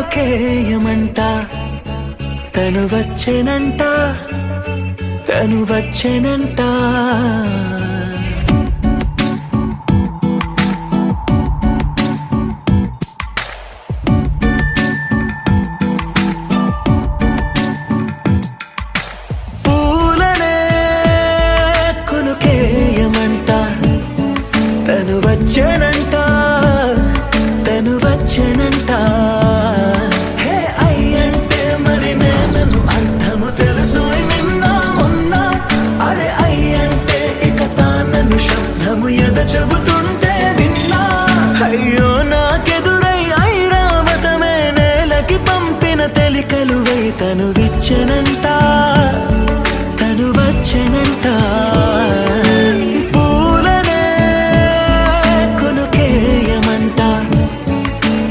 కొనుకేయమంట తను వచ్చెనంట తను వచ్చెనంట పూలనే కొనుకేయమంట తను వచ్చెనంట తను వచ్చెనంట హే అయ్యంటే మరి నేను అర్థము తెలుసు నిన్న మొన్న అరే అయ్యంటే ఇక తానను శబ్దము ఎద చెబుతుంటే విన్నా అయ్యో నాకెదురై ఐరావతమే నేలకి పంపిన తెలికలువై తను విచ్చెనంట తను వచ్చెనంట పూలనే కొనుకేయమంట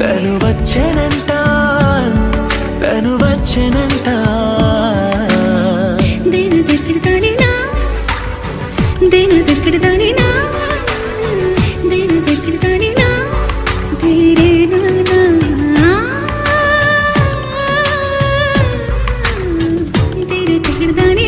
తను వచ్చెనంట తను వచ్చెనంట దేని దగ్గరదానినా దేని దగ్గరదానినా దేని దగ్గరదానినా దేరేనా దేని దగ్గరదానినా